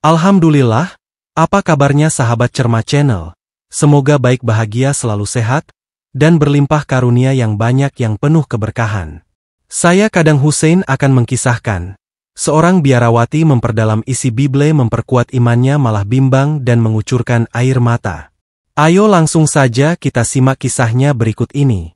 Alhamdulillah, apa kabarnya sahabat Cermat Channel? Semoga baik bahagia selalu sehat, dan berlimpah karunia yang banyak yang penuh keberkahan. Saya Kadang Hussein akan mengkisahkan, seorang biarawati memperdalam isi Bible memperkuat imannya malah bimbang dan mengucurkan air mata. Ayo langsung saja kita simak kisahnya berikut ini.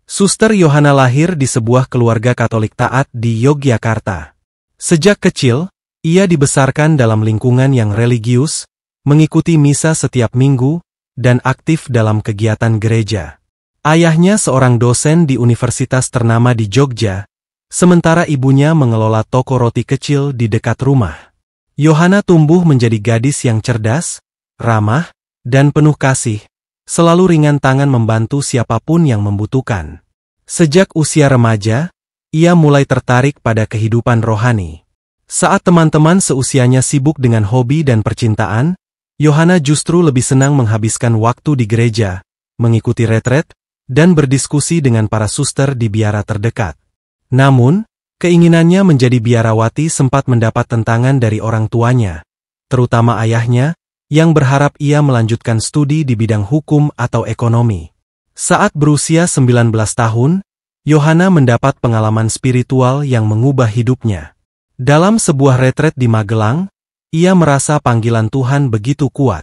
Suster Yohana lahir di sebuah keluarga Katolik taat di Yogyakarta. Sejak kecil, ia dibesarkan dalam lingkungan yang religius, mengikuti misa setiap minggu, dan aktif dalam kegiatan gereja. Ayahnya seorang dosen di universitas ternama di Jogja, sementara ibunya mengelola toko roti kecil di dekat rumah. Yohana tumbuh menjadi gadis yang cerdas, ramah, dan penuh kasih, selalu ringan tangan membantu siapapun yang membutuhkan. Sejak usia remaja, ia mulai tertarik pada kehidupan rohani. Saat teman-teman seusianya sibuk dengan hobi dan percintaan, Yohana justru lebih senang menghabiskan waktu di gereja, mengikuti retret, dan berdiskusi dengan para suster di biara terdekat. Namun, keinginannya menjadi biarawati sempat mendapat tentangan dari orang tuanya, terutama ayahnya, yang berharap ia melanjutkan studi di bidang hukum atau ekonomi. Saat berusia 19 tahun, Yohana mendapat pengalaman spiritual yang mengubah hidupnya. Dalam sebuah retret di Magelang, ia merasa panggilan Tuhan begitu kuat.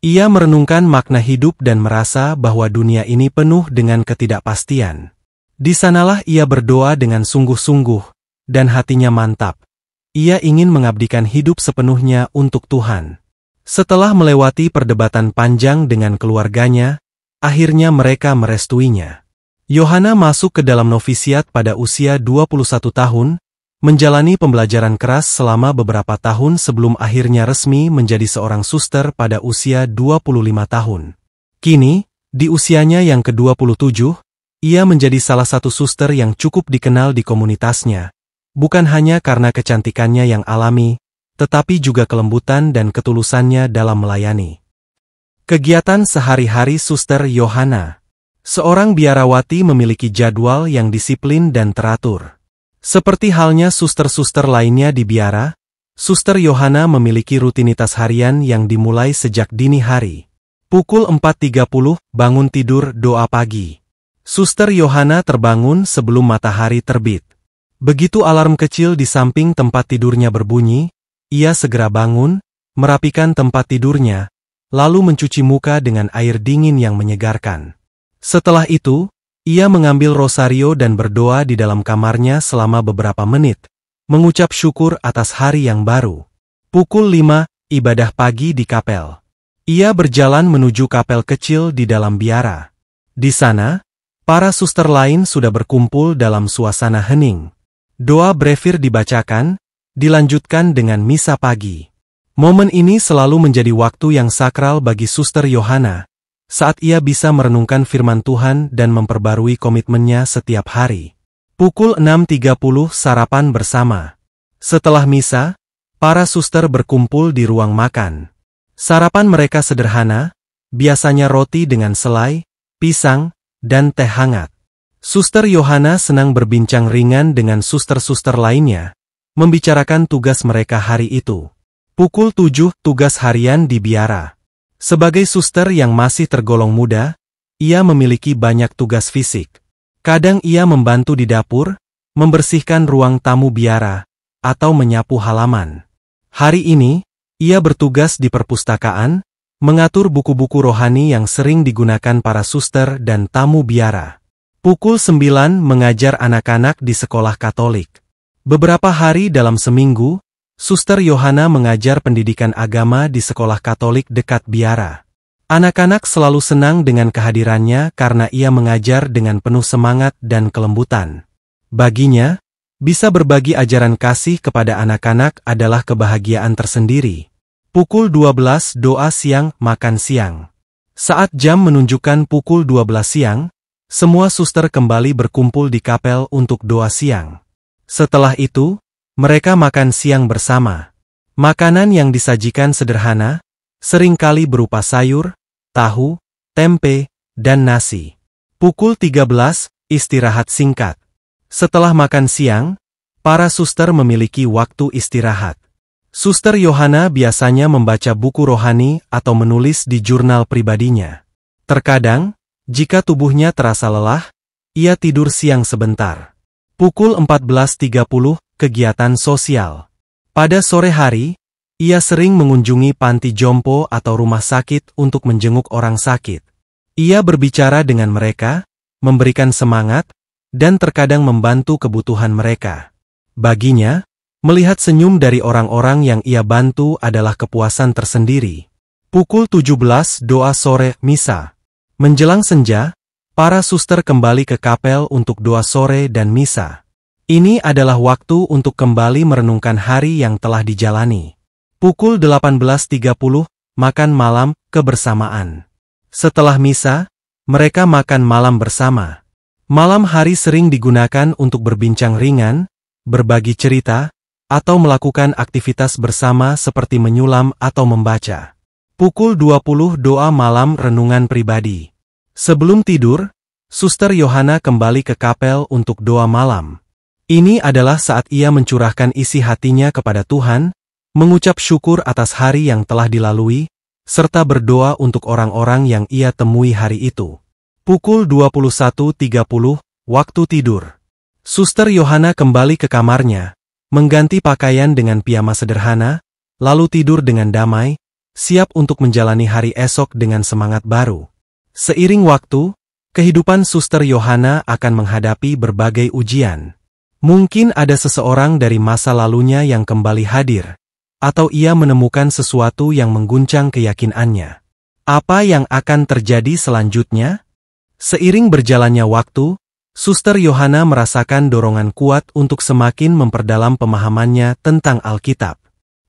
Ia merenungkan makna hidup dan merasa bahwa dunia ini penuh dengan ketidakpastian. Di sanalah ia berdoa dengan sungguh-sungguh, dan hatinya mantap. Ia ingin mengabdikan hidup sepenuhnya untuk Tuhan. Setelah melewati perdebatan panjang dengan keluarganya, akhirnya mereka merestuinya. Yohana masuk ke dalam novisiat pada usia 21 tahun, menjalani pembelajaran keras selama beberapa tahun sebelum akhirnya resmi menjadi seorang suster pada usia 25 tahun. Kini, di usianya yang ke-27, ia menjadi salah satu suster yang cukup dikenal di komunitasnya, bukan hanya karena kecantikannya yang alami, tetapi juga kelembutan dan ketulusannya dalam melayani. Kegiatan sehari-hari Suster Yohana. Seorang biarawati memiliki jadwal yang disiplin dan teratur. Seperti halnya suster-suster lainnya di biara, Suster Yohana memiliki rutinitas harian yang dimulai sejak dini hari. Pukul 4.30, bangun tidur doa pagi. Suster Yohana terbangun sebelum matahari terbit. Begitu alarm kecil di samping tempat tidurnya berbunyi, ia segera bangun, merapikan tempat tidurnya, lalu mencuci muka dengan air dingin yang menyegarkan. Setelah itu, ia mengambil rosario dan berdoa di dalam kamarnya selama beberapa menit, mengucap syukur atas hari yang baru. Pukul 5, ibadah pagi di kapel. Ia berjalan menuju kapel kecil di dalam biara. Di sana, para suster lain sudah berkumpul dalam suasana hening. Doa brevir dibacakan, dilanjutkan dengan misa pagi. Momen ini selalu menjadi waktu yang sakral bagi Suster Yohana, saat ia bisa merenungkan firman Tuhan dan memperbarui komitmennya setiap hari. Pukul 6.30 sarapan bersama. Setelah misa, para suster berkumpul di ruang makan. Sarapan mereka sederhana, biasanya roti dengan selai, pisang, dan teh hangat. Suster Yohana senang berbincang ringan dengan suster-suster lainnya, membicarakan tugas mereka hari itu. Pukul 7, tugas harian di biara. Sebagai suster yang masih tergolong muda, ia memiliki banyak tugas fisik. Kadang ia membantu di dapur, membersihkan ruang tamu biara, atau menyapu halaman. Hari ini, ia bertugas di perpustakaan, mengatur buku-buku rohani yang sering digunakan para suster dan tamu biara. Pukul 9 mengajar anak-anak di sekolah Katolik. Beberapa hari dalam seminggu, Suster Yohana mengajar pendidikan agama di sekolah Katolik dekat biara. Anak-anak selalu senang dengan kehadirannya karena ia mengajar dengan penuh semangat dan kelembutan. Baginya, bisa berbagi ajaran kasih kepada anak-anak adalah kebahagiaan tersendiri. Pukul 12 doa siang, makan siang. Saat jam menunjukkan pukul 12 siang, semua suster kembali berkumpul di kapel untuk doa siang. Setelah itu, mereka makan siang bersama. Makanan yang disajikan sederhana, seringkali berupa sayur, tahu, tempe, dan nasi. Pukul 13, istirahat singkat. Setelah makan siang, para suster memiliki waktu istirahat. Suster Yohana biasanya membaca buku rohani atau menulis di jurnal pribadinya. Terkadang, jika tubuhnya terasa lelah, ia tidur siang sebentar. Pukul 14.30, kegiatan sosial. Pada sore hari, ia sering mengunjungi panti jompo atau rumah sakit untuk menjenguk orang sakit. Ia berbicara dengan mereka, memberikan semangat, dan terkadang membantu kebutuhan mereka. Baginya, melihat senyum dari orang-orang yang ia bantu adalah kepuasan tersendiri. Pukul 17, doa sore, misa. Menjelang senja, para suster kembali ke kapel untuk doa sore dan misa. Ini adalah waktu untuk kembali merenungkan hari yang telah dijalani. Pukul 18.30, makan malam, kebersamaan. Setelah misa, mereka makan malam bersama. Malam hari sering digunakan untuk berbincang ringan, berbagi cerita, atau melakukan aktivitas bersama seperti menyulam atau membaca. Pukul 20 doa malam renungan pribadi. Sebelum tidur, Suster Yohana kembali ke kapel untuk doa malam. Ini adalah saat ia mencurahkan isi hatinya kepada Tuhan, mengucap syukur atas hari yang telah dilalui, serta berdoa untuk orang-orang yang ia temui hari itu. Pukul 21.30, waktu tidur. Suster Yohana kembali ke kamarnya, mengganti pakaian dengan piyama sederhana, lalu tidur dengan damai, siap untuk menjalani hari esok dengan semangat baru. Seiring waktu, kehidupan Suster Yohana akan menghadapi berbagai ujian. Mungkin ada seseorang dari masa lalunya yang kembali hadir, atau ia menemukan sesuatu yang mengguncang keyakinannya. Apa yang akan terjadi selanjutnya? Seiring berjalannya waktu, Suster Yohana merasakan dorongan kuat untuk semakin memperdalam pemahamannya tentang Alkitab.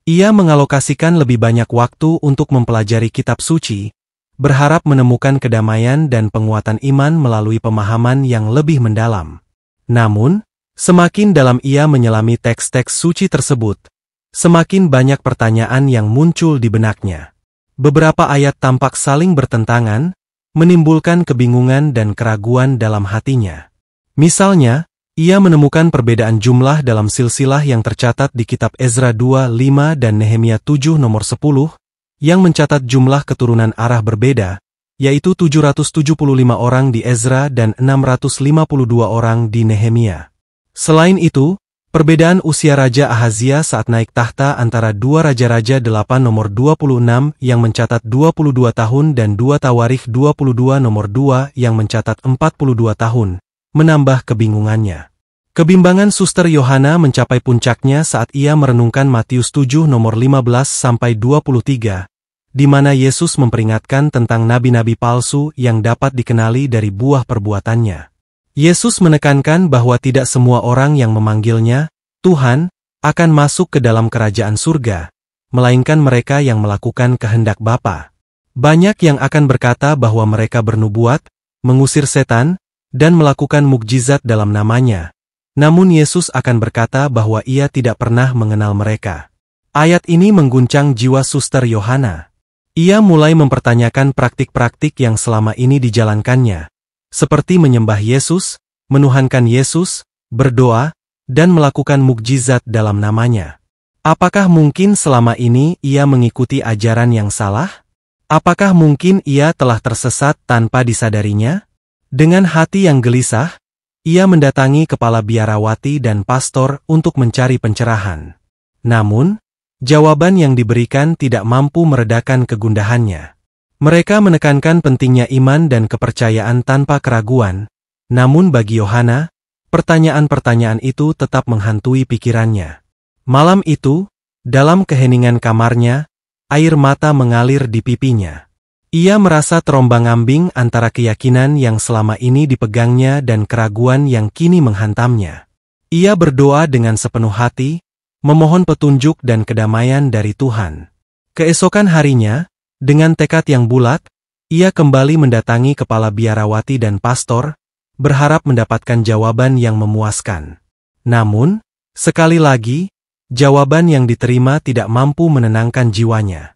Ia mengalokasikan lebih banyak waktu untuk mempelajari kitab suci, berharap menemukan kedamaian dan penguatan iman melalui pemahaman yang lebih mendalam. Namun, semakin dalam ia menyelami teks-teks suci tersebut, semakin banyak pertanyaan yang muncul di benaknya. Beberapa ayat tampak saling bertentangan, menimbulkan kebingungan dan keraguan dalam hatinya. Misalnya, ia menemukan perbedaan jumlah dalam silsilah yang tercatat di kitab Ezra 2:5 dan Nehemia 7 nomor 10, yang mencatat jumlah keturunan Arah berbeda, yaitu 775 orang di Ezra dan 652 orang di Nehemia. Selain itu, perbedaan usia Raja Ahazia saat naik tahta antara dua Raja-Raja 8 nomor 26 yang mencatat 22 tahun dan 2 Tawarikh 22 nomor 2 yang mencatat 42 tahun, menambah kebingungannya. Kebimbangan Suster Yohana mencapai puncaknya saat ia merenungkan Matius 7 nomor 15-23, di mana Yesus memperingatkan tentang nabi-nabi palsu yang dapat dikenali dari buah perbuatannya. Yesus menekankan bahwa tidak semua orang yang memanggilnya, Tuhan, akan masuk ke dalam kerajaan surga, melainkan mereka yang melakukan kehendak Bapa. Banyak yang akan berkata bahwa mereka bernubuat, mengusir setan, dan melakukan mukjizat dalam namanya. Namun Yesus akan berkata bahwa ia tidak pernah mengenal mereka. Ayat ini mengguncang jiwa Suster Yohana. Ia mulai mempertanyakan praktik-praktik yang selama ini dijalankannya, seperti menyembah Yesus, menuhankan Yesus, berdoa, dan melakukan mukjizat dalam namanya. Apakah mungkin selama ini ia mengikuti ajaran yang salah? Apakah mungkin ia telah tersesat tanpa disadarinya? Dengan hati yang gelisah, ia mendatangi kepala biarawati dan pastor untuk mencari pencerahan. Namun, jawaban yang diberikan tidak mampu meredakan kegundahannya. Mereka menekankan pentingnya iman dan kepercayaan tanpa keraguan, namun bagi Yohana, pertanyaan-pertanyaan itu tetap menghantui pikirannya. Malam itu, dalam keheningan kamarnya, air mata mengalir di pipinya. Ia merasa terombang-ambing antara keyakinan yang selama ini dipegangnya dan keraguan yang kini menghantamnya. Ia berdoa dengan sepenuh hati, memohon petunjuk dan kedamaian dari Tuhan. Keesokan harinya, dengan tekad yang bulat, ia kembali mendatangi kepala biarawati dan pastor, berharap mendapatkan jawaban yang memuaskan. Namun, sekali lagi, jawaban yang diterima tidak mampu menenangkan jiwanya.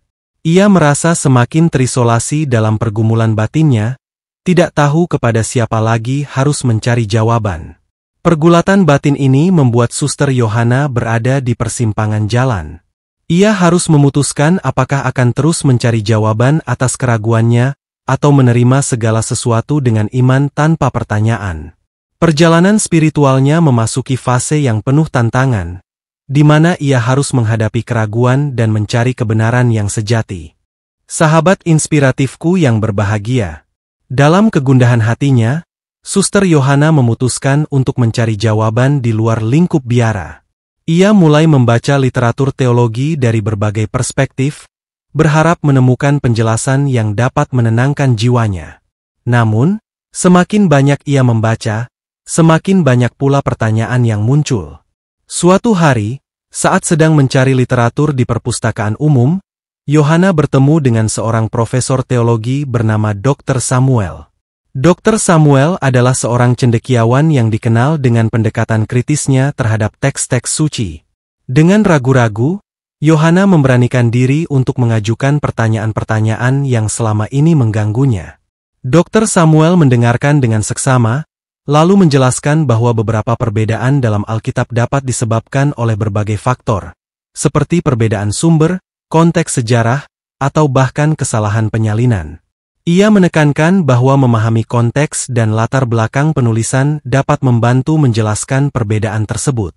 Ia merasa semakin terisolasi dalam pergumulan batinnya, tidak tahu kepada siapa lagi harus mencari jawaban. Pergulatan batin ini membuat Suster Yohana berada di persimpangan jalan. Ia harus memutuskan apakah akan terus mencari jawaban atas keraguannya atau menerima segala sesuatu dengan iman tanpa pertanyaan. Perjalanan spiritualnya memasuki fase yang penuh tantangan, di mana ia harus menghadapi keraguan dan mencari kebenaran yang sejati. Sahabat inspiratifku yang berbahagia, dalam kegundahan hatinya, Suster Yohana memutuskan untuk mencari jawaban di luar lingkup biara. Ia mulai membaca literatur teologi dari berbagai perspektif, berharap menemukan penjelasan yang dapat menenangkan jiwanya. Namun, semakin banyak ia membaca, semakin banyak pula pertanyaan yang muncul. Suatu hari, saat sedang mencari literatur di perpustakaan umum, Yohana bertemu dengan seorang profesor teologi bernama Dr. Samuel. Dr. Samuel adalah seorang cendekiawan yang dikenal dengan pendekatan kritisnya terhadap teks-teks suci. Dengan ragu-ragu, Yohana memberanikan diri untuk mengajukan pertanyaan-pertanyaan yang selama ini mengganggunya. Dr. Samuel mendengarkan dengan seksama, lalu menjelaskan bahwa beberapa perbedaan dalam Alkitab dapat disebabkan oleh berbagai faktor, seperti perbedaan sumber, konteks sejarah, atau bahkan kesalahan penyalinan. Ia menekankan bahwa memahami konteks dan latar belakang penulisan dapat membantu menjelaskan perbedaan tersebut.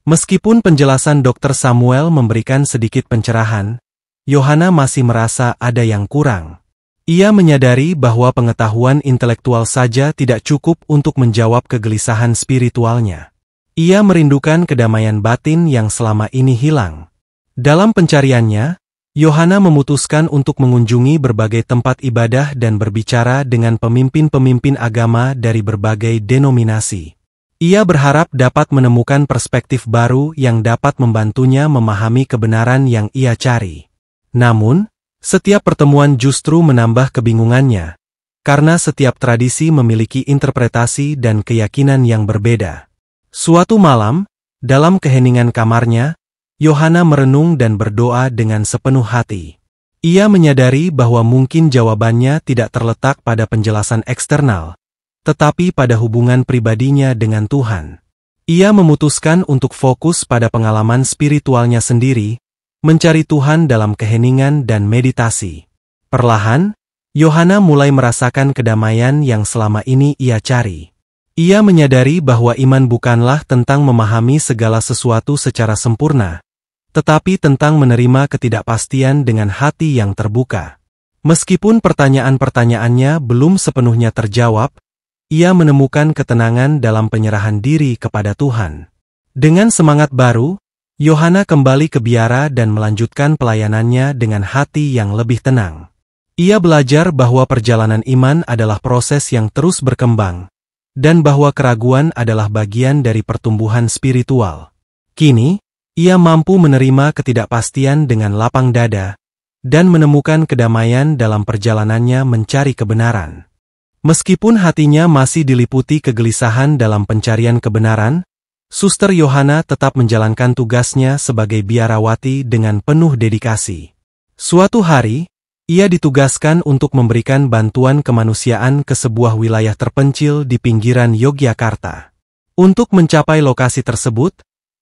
Meskipun penjelasan Dr. Samuel memberikan sedikit pencerahan, Yohana masih merasa ada yang kurang. Ia menyadari bahwa pengetahuan intelektual saja tidak cukup untuk menjawab kegelisahan spiritualnya. Ia merindukan kedamaian batin yang selama ini hilang. Dalam pencariannya, Yohana memutuskan untuk mengunjungi berbagai tempat ibadah dan berbicara dengan pemimpin-pemimpin agama dari berbagai denominasi. Ia berharap dapat menemukan perspektif baru yang dapat membantunya memahami kebenaran yang ia cari. Namun, setiap pertemuan justru menambah kebingungannya, karena setiap tradisi memiliki interpretasi dan keyakinan yang berbeda. Suatu malam, dalam keheningan kamarnya, Yohana merenung dan berdoa dengan sepenuh hati. Ia menyadari bahwa mungkin jawabannya tidak terletak pada penjelasan eksternal, tetapi pada hubungan pribadinya dengan Tuhan. Ia memutuskan untuk fokus pada pengalaman spiritualnya sendiri, mencari Tuhan dalam keheningan dan meditasi. Perlahan, Yohana mulai merasakan kedamaian yang selama ini ia cari. Ia menyadari bahwa iman bukanlah tentang memahami segala sesuatu secara sempurna, tetapi tentang menerima ketidakpastian dengan hati yang terbuka. Meskipun pertanyaan-pertanyaannya belum sepenuhnya terjawab, ia menemukan ketenangan dalam penyerahan diri kepada Tuhan. Dengan semangat baru, Yohana kembali ke biara dan melanjutkan pelayanannya dengan hati yang lebih tenang. Ia belajar bahwa perjalanan iman adalah proses yang terus berkembang, dan bahwa keraguan adalah bagian dari pertumbuhan spiritual. Kini, ia mampu menerima ketidakpastian dengan lapang dada, dan menemukan kedamaian dalam perjalanannya mencari kebenaran. Meskipun hatinya masih diliputi kegelisahan dalam pencarian kebenaran, Suster Yohana tetap menjalankan tugasnya sebagai biarawati dengan penuh dedikasi. Suatu hari, ia ditugaskan untuk memberikan bantuan kemanusiaan ke sebuah wilayah terpencil di pinggiran Yogyakarta. Untuk mencapai lokasi tersebut,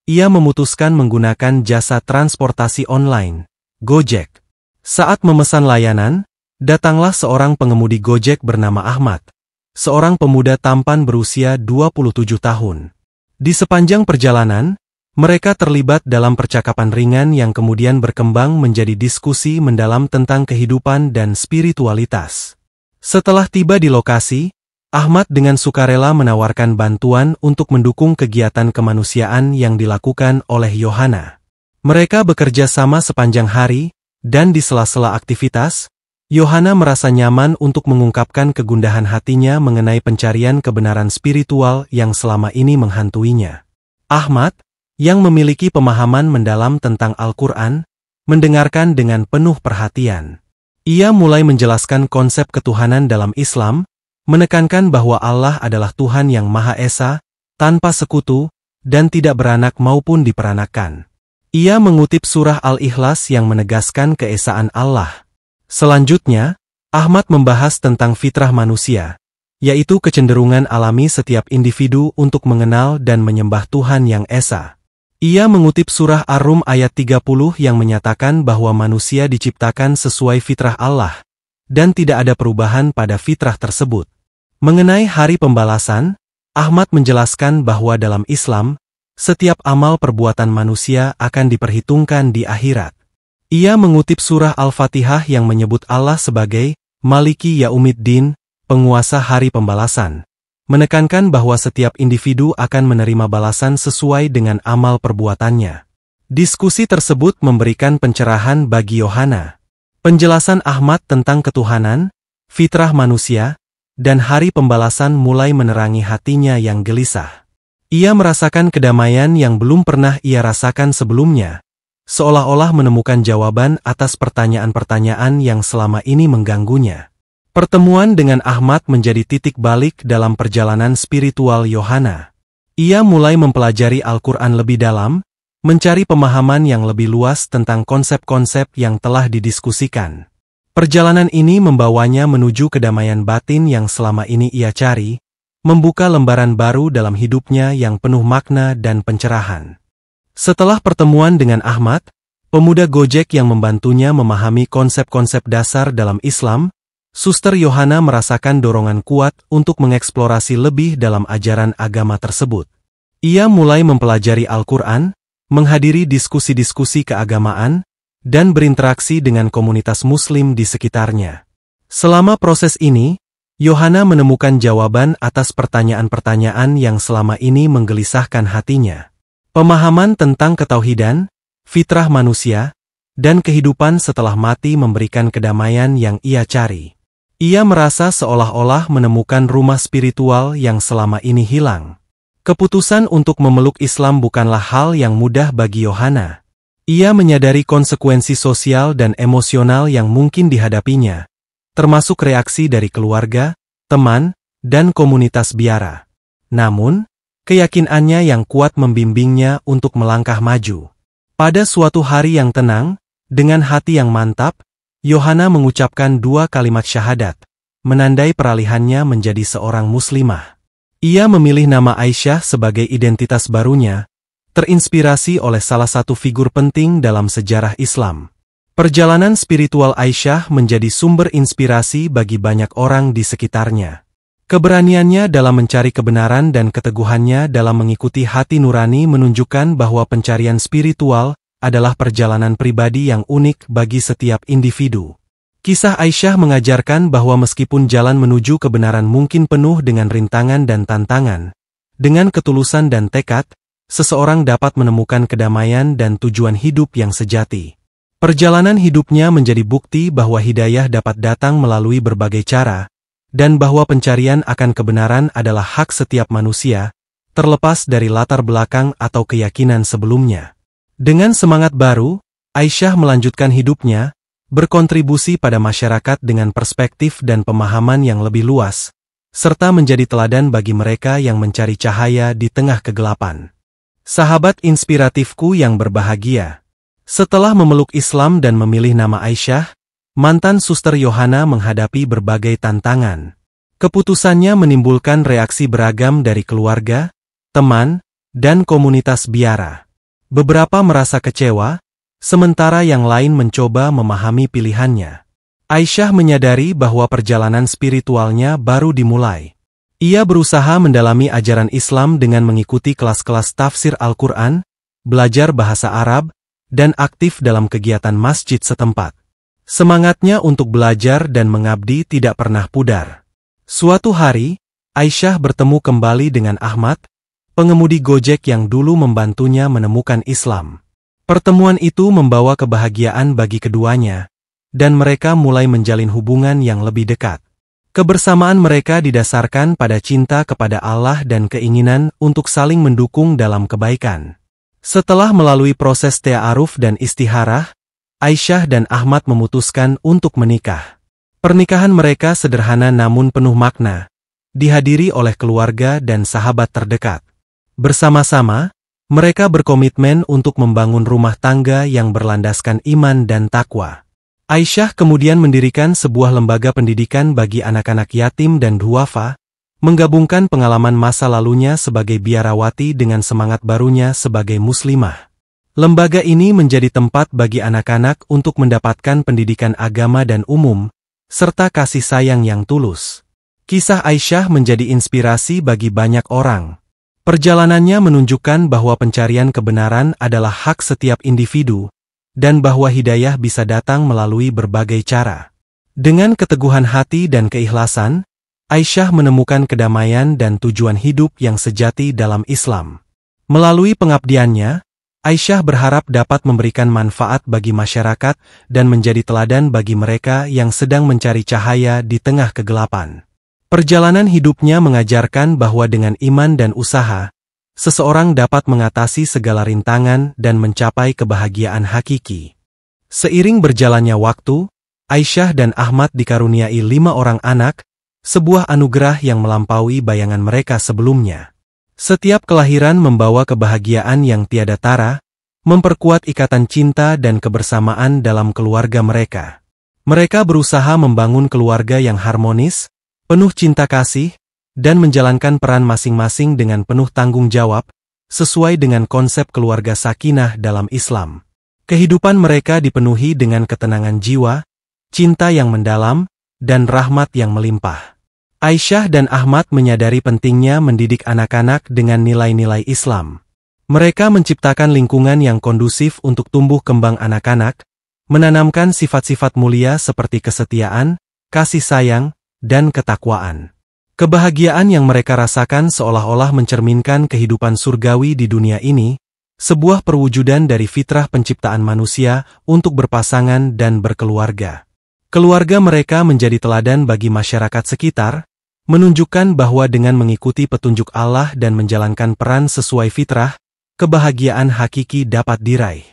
ia memutuskan menggunakan jasa transportasi online, Gojek. Saat memesan layanan, datanglah seorang pengemudi Gojek bernama Ahmad, seorang pemuda tampan berusia 27 tahun. Di sepanjang perjalanan, mereka terlibat dalam percakapan ringan yang kemudian berkembang menjadi diskusi mendalam tentang kehidupan dan spiritualitas. Setelah tiba di lokasi, Ahmad dengan sukarela menawarkan bantuan untuk mendukung kegiatan kemanusiaan yang dilakukan oleh Yohana. Mereka bekerja sama sepanjang hari, dan di sela-sela aktivitas, Yohana merasa nyaman untuk mengungkapkan kegundahan hatinya mengenai pencarian kebenaran spiritual yang selama ini menghantuinya. Ahmad, yang memiliki pemahaman mendalam tentang Al-Quran, mendengarkan dengan penuh perhatian. Ia mulai menjelaskan konsep ketuhanan dalam Islam, menekankan bahwa Allah adalah Tuhan yang Maha Esa, tanpa sekutu, dan tidak beranak maupun diperanakan. Ia mengutip surah Al-Ikhlas yang menegaskan keesaan Allah. Selanjutnya, Ahmad membahas tentang fitrah manusia, yaitu kecenderungan alami setiap individu untuk mengenal dan menyembah Tuhan yang Esa. Ia mengutip surah Ar-Rum ayat 30 yang menyatakan bahwa manusia diciptakan sesuai fitrah Allah, dan tidak ada perubahan pada fitrah tersebut. Mengenai hari pembalasan, Ahmad menjelaskan bahwa dalam Islam, setiap amal perbuatan manusia akan diperhitungkan di akhirat. Ia mengutip surah Al-Fatihah yang menyebut Allah sebagai Maliki Yaumiddin, penguasa hari pembalasan, menekankan bahwa setiap individu akan menerima balasan sesuai dengan amal perbuatannya. Diskusi tersebut memberikan pencerahan bagi Yohana. Penjelasan Ahmad tentang ketuhanan, fitrah manusia, dan hari pembalasan mulai menerangi hatinya yang gelisah. Ia merasakan kedamaian yang belum pernah ia rasakan sebelumnya, seolah-olah menemukan jawaban atas pertanyaan-pertanyaan yang selama ini mengganggunya. Pertemuan dengan Ahmad menjadi titik balik dalam perjalanan spiritual Yohana. Ia mulai mempelajari Al-Quran lebih dalam, mencari pemahaman yang lebih luas tentang konsep-konsep yang telah didiskusikan. Perjalanan ini membawanya menuju kedamaian batin yang selama ini ia cari, membuka lembaran baru dalam hidupnya yang penuh makna dan pencerahan. Setelah pertemuan dengan Ahmad, pemuda Gojek yang membantunya memahami konsep-konsep dasar dalam Islam, Suster Yohana merasakan dorongan kuat untuk mengeksplorasi lebih dalam ajaran agama tersebut. Ia mulai mempelajari Al-Quran, menghadiri diskusi-diskusi keagamaan, dan berinteraksi dengan komunitas Muslim di sekitarnya. Selama proses ini, Yohana menemukan jawaban atas pertanyaan-pertanyaan yang selama ini menggelisahkan hatinya. Pemahaman tentang ketauhidan, fitrah manusia, dan kehidupan setelah mati memberikan kedamaian yang ia cari. Ia merasa seolah-olah menemukan rumah spiritual yang selama ini hilang. Keputusan untuk memeluk Islam bukanlah hal yang mudah bagi Yohana. Ia menyadari konsekuensi sosial dan emosional yang mungkin dihadapinya, termasuk reaksi dari keluarga, teman, dan komunitas biara. Namun, keyakinannya yang kuat membimbingnya untuk melangkah maju. Pada suatu hari yang tenang, dengan hati yang mantap, Yohana mengucapkan 2 kalimat syahadat, menandai peralihannya menjadi seorang muslimah. Ia memilih nama Aisyah sebagai identitas barunya, terinspirasi oleh salah satu figur penting dalam sejarah Islam. Perjalanan spiritual Aisyah menjadi sumber inspirasi bagi banyak orang di sekitarnya. Keberaniannya dalam mencari kebenaran dan keteguhannya dalam mengikuti hati nurani menunjukkan bahwa pencarian spiritual adalah perjalanan pribadi yang unik bagi setiap individu. Kisah Aisyah mengajarkan bahwa meskipun jalan menuju kebenaran mungkin penuh dengan rintangan dan tantangan, dengan ketulusan dan tekad, seseorang dapat menemukan kedamaian dan tujuan hidup yang sejati. Perjalanan hidupnya menjadi bukti bahwa hidayah dapat datang melalui berbagai cara, dan bahwa pencarian akan kebenaran adalah hak setiap manusia, terlepas dari latar belakang atau keyakinan sebelumnya. Dengan semangat baru, Aisyah melanjutkan hidupnya, berkontribusi pada masyarakat dengan perspektif dan pemahaman yang lebih luas, serta menjadi teladan bagi mereka yang mencari cahaya di tengah kegelapan. Sahabat inspiratifku yang berbahagia. Setelah memeluk Islam dan memilih nama Aisyah, mantan Suster Yohana menghadapi berbagai tantangan. Keputusannya menimbulkan reaksi beragam dari keluarga, teman, dan komunitas biara. Beberapa merasa kecewa, sementara yang lain mencoba memahami pilihannya. Aisyah menyadari bahwa perjalanan spiritualnya baru dimulai. Ia berusaha mendalami ajaran Islam dengan mengikuti kelas-kelas tafsir Al-Quran, belajar bahasa Arab, dan aktif dalam kegiatan masjid setempat. Semangatnya untuk belajar dan mengabdi tidak pernah pudar. Suatu hari, Aisyah bertemu kembali dengan Ahmad, pengemudi Gojek yang dulu membantunya menemukan Islam. Pertemuan itu membawa kebahagiaan bagi keduanya, dan mereka mulai menjalin hubungan yang lebih dekat. Kebersamaan mereka didasarkan pada cinta kepada Allah dan keinginan untuk saling mendukung dalam kebaikan. Setelah melalui proses ta'aruf dan istiharah, Aisyah dan Ahmad memutuskan untuk menikah. Pernikahan mereka sederhana namun penuh makna, dihadiri oleh keluarga dan sahabat terdekat. Bersama-sama, mereka berkomitmen untuk membangun rumah tangga yang berlandaskan iman dan takwa. Aisyah kemudian mendirikan sebuah lembaga pendidikan bagi anak-anak yatim dan duafa, menggabungkan pengalaman masa lalunya sebagai biarawati dengan semangat barunya sebagai muslimah. Lembaga ini menjadi tempat bagi anak-anak untuk mendapatkan pendidikan agama dan umum, serta kasih sayang yang tulus. Kisah Aisyah menjadi inspirasi bagi banyak orang. Perjalanannya menunjukkan bahwa pencarian kebenaran adalah hak setiap individu, dan bahwa hidayah bisa datang melalui berbagai cara. Dengan keteguhan hati dan keikhlasan, Aisyah menemukan kedamaian dan tujuan hidup yang sejati dalam Islam. Melalui pengabdiannya, Aisyah berharap dapat memberikan manfaat bagi masyarakat dan menjadi teladan bagi mereka yang sedang mencari cahaya di tengah kegelapan. Perjalanan hidupnya mengajarkan bahwa dengan iman dan usaha, seseorang dapat mengatasi segala rintangan dan mencapai kebahagiaan hakiki. Seiring berjalannya waktu, Aisyah dan Ahmad dikaruniai 5 orang anak, sebuah anugerah yang melampaui bayangan mereka sebelumnya. Setiap kelahiran membawa kebahagiaan yang tiada tara, memperkuat ikatan cinta dan kebersamaan dalam keluarga mereka. Mereka berusaha membangun keluarga yang harmonis, penuh cinta kasih, dan menjalankan peran masing-masing dengan penuh tanggung jawab, sesuai dengan konsep keluarga sakinah dalam Islam. Kehidupan mereka dipenuhi dengan ketenangan jiwa, cinta yang mendalam, dan rahmat yang melimpah. Aisyah dan Ahmad menyadari pentingnya mendidik anak-anak dengan nilai-nilai Islam. Mereka menciptakan lingkungan yang kondusif untuk tumbuh kembang anak-anak, menanamkan sifat-sifat mulia seperti kesetiaan, kasih sayang, dan ketakwaan. Kebahagiaan yang mereka rasakan seolah-olah mencerminkan kehidupan surgawi di dunia ini, sebuah perwujudan dari fitrah penciptaan manusia untuk berpasangan dan berkeluarga. Keluarga mereka menjadi teladan bagi masyarakat sekitar, menunjukkan bahwa dengan mengikuti petunjuk Allah dan menjalankan peran sesuai fitrah, kebahagiaan hakiki dapat diraih.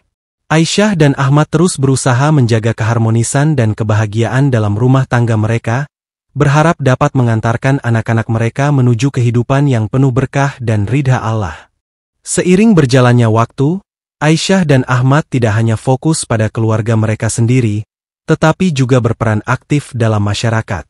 Aisyah dan Ahmad terus berusaha menjaga keharmonisan dan kebahagiaan dalam rumah tangga mereka, berharap dapat mengantarkan anak-anak mereka menuju kehidupan yang penuh berkah dan ridha Allah. Seiring berjalannya waktu, Aisyah dan Ahmad tidak hanya fokus pada keluarga mereka sendiri, tetapi juga berperan aktif dalam masyarakat.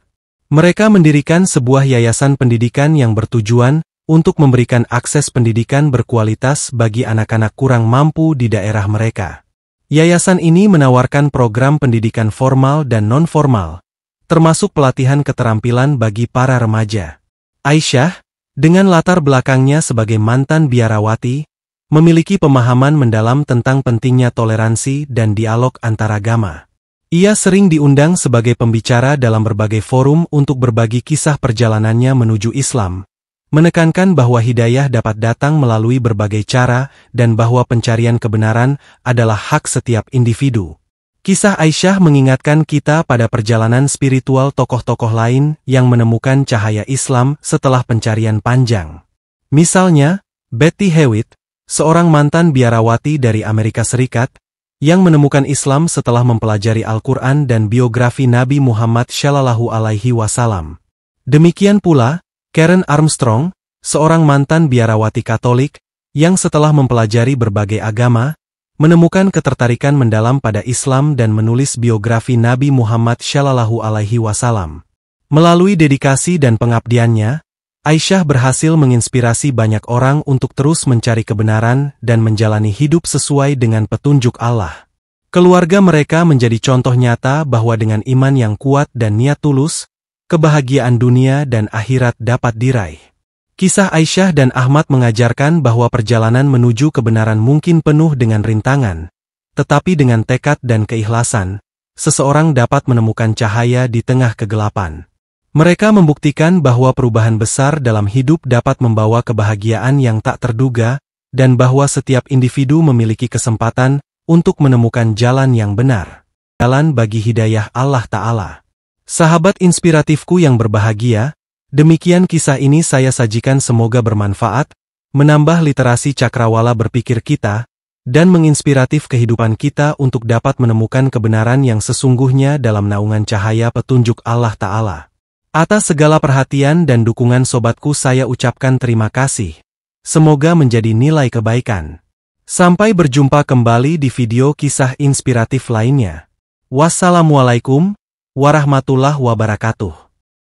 Mereka mendirikan sebuah yayasan pendidikan yang bertujuan untuk memberikan akses pendidikan berkualitas bagi anak-anak kurang mampu di daerah mereka. Yayasan ini menawarkan program pendidikan formal dan non-formal, termasuk pelatihan keterampilan bagi para remaja. Aisyah, dengan latar belakangnya sebagai mantan biarawati, memiliki pemahaman mendalam tentang pentingnya toleransi dan dialog antaragama. Ia sering diundang sebagai pembicara dalam berbagai forum untuk berbagi kisah perjalanannya menuju Islam, menekankan bahwa hidayah dapat datang melalui berbagai cara dan bahwa pencarian kebenaran adalah hak setiap individu. Kisah Aisyah mengingatkan kita pada perjalanan spiritual tokoh-tokoh lain yang menemukan cahaya Islam setelah pencarian panjang. Misalnya, Betty Hewitt, seorang mantan biarawati dari Amerika Serikat, yang menemukan Islam setelah mempelajari Al-Quran dan biografi Nabi Muhammad SAW. Demikian pula, Karen Armstrong, seorang mantan biarawati Katolik, yang setelah mempelajari berbagai agama, menemukan ketertarikan mendalam pada Islam dan menulis biografi Nabi Muhammad SAW. Melalui dedikasi dan pengabdiannya, Aisyah berhasil menginspirasi banyak orang untuk terus mencari kebenaran dan menjalani hidup sesuai dengan petunjuk Allah. Keluarga mereka menjadi contoh nyata bahwa dengan iman yang kuat dan niat tulus, kebahagiaan dunia dan akhirat dapat diraih. Kisah Aisyah dan Ahmad mengajarkan bahwa perjalanan menuju kebenaran mungkin penuh dengan rintangan, tetapi dengan tekad dan keikhlasan, seseorang dapat menemukan cahaya di tengah kegelapan. Mereka membuktikan bahwa perubahan besar dalam hidup dapat membawa kebahagiaan yang tak terduga, dan bahwa setiap individu memiliki kesempatan untuk menemukan jalan yang benar. Jalan bagi hidayah Allah Ta'ala. Sahabat inspiratifku yang berbahagia, demikian kisah ini saya sajikan, semoga bermanfaat, menambah literasi cakrawala berpikir kita, dan menginspiratif kehidupan kita untuk dapat menemukan kebenaran yang sesungguhnya dalam naungan cahaya petunjuk Allah Ta'ala. Atas segala perhatian dan dukungan sobatku saya ucapkan terima kasih. Semoga menjadi nilai kebaikan. Sampai berjumpa kembali di video kisah inspiratif lainnya. Wassalamualaikum warahmatullahi wabarakatuh.